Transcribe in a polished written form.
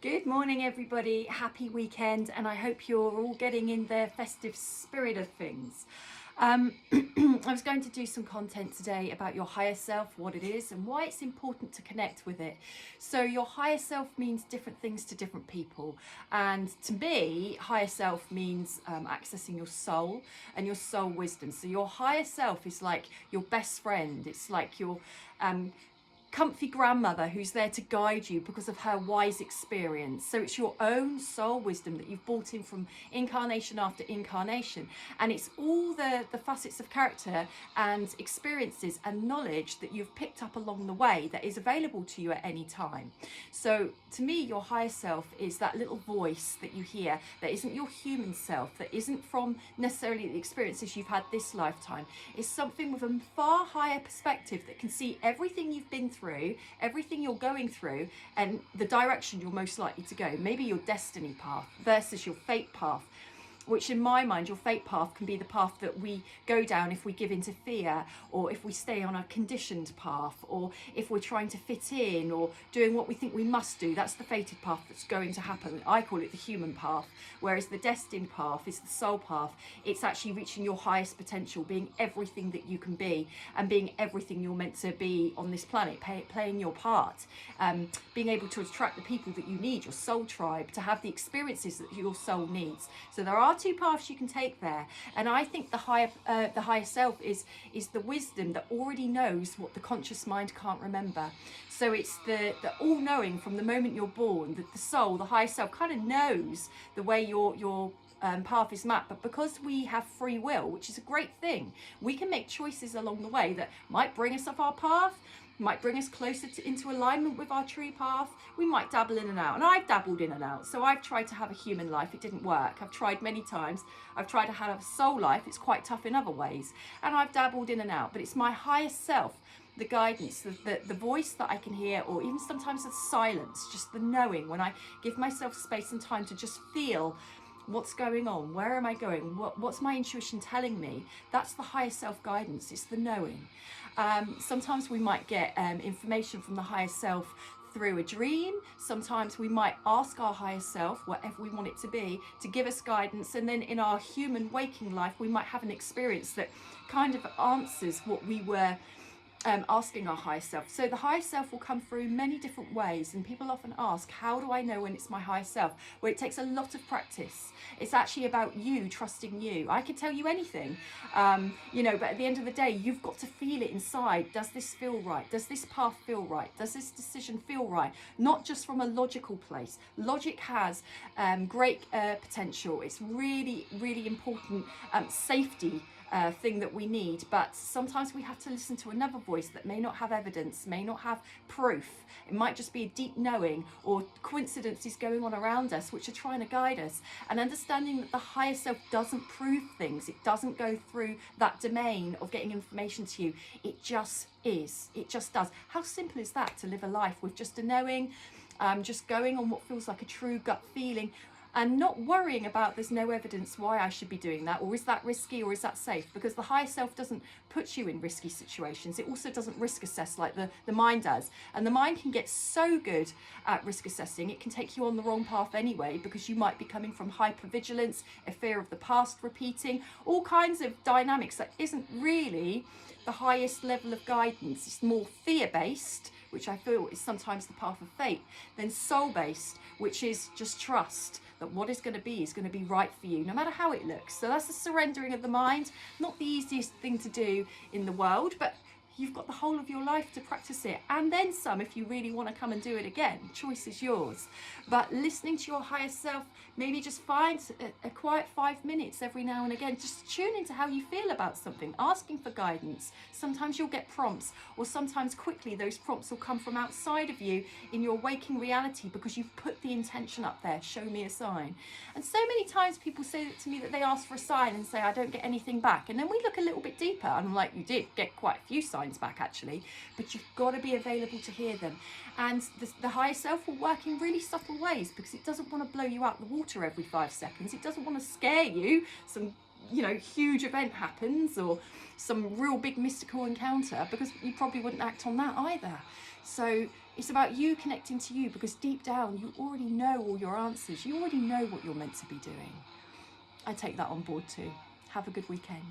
Good morning, everybody. Happy weekend, and I hope you're all getting in the festive spirit of things. I was going to do some content today about your higher self, what it is, and why it's important to connect with it. So, your higher self means different things to different people, and to me, higher self means accessing your soul and your soul wisdom. So, your higher self is like your best friend. It's like your comfy grandmother who's there to guide you because of her wise experience. So it's your own soul wisdom that you've brought in from incarnation after incarnation, and it's all the facets of character and experiences and knowledge that you've picked up along the way that is available to you at any time. So to me, your higher self is that little voice that you hear that isn't your human self, that isn't from necessarily the experiences you've had this lifetime. It's something with a far higher perspective that can see everything you've been through, everything you're going through, and the direction you're most likely to go. Maybe your destiny path versus your fate path, which in my mind, your fate path can be the path that we go down if we give into fear, or if we stay on a conditioned path, or if we're trying to fit in, or doing what we think we must do. That's the fated path that's going to happen. I call it the human path, whereas the destined path is the soul path. It's actually reaching your highest potential, being everything that you can be, and being everything you're meant to be on this planet, playing your part, being able to attract the people that you need, your soul tribe, to have the experiences that your soul needs. So there are two paths you can take there, and I think the higher self is the wisdom that already knows what the conscious mind can't remember. So it's the all-knowing from the moment you're born, that the soul, the higher self, kind of knows the way your path is mapped. But because we have free will, which is a great thing, we can make choices along the way that might bring us off our path, might bring us closer into alignment with our true path. We might dabble in and out, and I've dabbled in and out. So I've tried to have a human life, it didn't work. I've tried many times. I've tried to have a soul life, it's quite tough in other ways, and I've dabbled in and out. But it's my higher self, the guidance, the voice that I can hear, or even sometimes the silence, just the knowing, when I give myself space and time to just feel what's going on, where am I going, what's my intuition telling me. That's the higher self guidance. It's the knowing. Sometimes we might get information from the higher self through a dream. Sometimes we might ask our higher self, whatever we want it to be, to give us guidance, and then in our human waking life we might have an experience that kind of answers what we were asking our higher self. So the higher self will come through many different ways, and people often ask, how do I know when it's my higher self? Well, it takes a lot of practice. It's actually about you trusting you. I could tell you anything, but at the end of the day, you've got to feel it inside. Does this feel right? Does this path feel right? Does this decision feel right? Not just from a logical place. Logic has great potential. It's really, really important safety thing that we need, but sometimes we have to listen to another voice that may not have evidence, may not have proof. It might just be a deep knowing or coincidences going on around us which are trying to guide us, and understanding that the higher self doesn't prove things. It doesn't go through that domain of getting information to you. It just is. It just does. How simple is that, to live a life with just a knowing, just going on what feels like a true gut feeling, and not worrying about there's no evidence why I should be doing that, or is that risky, or is that safe? Because the higher self doesn't put you in risky situations. It also doesn't risk assess like the mind does, and the mind can get so good at risk assessing, it can take you on the wrong path anyway, because you might be coming from hypervigilance, a fear of the past repeating, all kinds of dynamics that isn't really the highest level of guidance. It's more fear-based, which I feel is sometimes the path of fate, than soul-based, which is just trust that what is going to be right for you, no matter how it looks. So that's the surrendering of the mind. Not the easiest thing to do in the world, but you've got the whole of your life to practice it, and then some if you really want to come and do it again. Choice is yours. But listening to your higher self, maybe just find a quiet 5 minutes every now and again. Just tune into how you feel about something, asking for guidance. Sometimes you'll get prompts, or sometimes quickly those prompts will come from outside of you in your waking reality, because you've put the intention up there, show me a sign. And so many times people say that to me, that they ask for a sign and say, I don't get anything back. And then we look a little bit deeper, and I'm like, you did get quite a few signs back actually, but you've got to be available to hear them. And the higher self will work in really subtle ways, because it doesn't want to blow you out the water every 5 seconds. It doesn't want to scare you. Some huge event happens, or some real big mystical encounter, because you probably wouldn't act on that either. So It's about you connecting to you, because deep down you already know all your answers. You already know what you're meant to be doing. I take that on board too. Have a good weekend.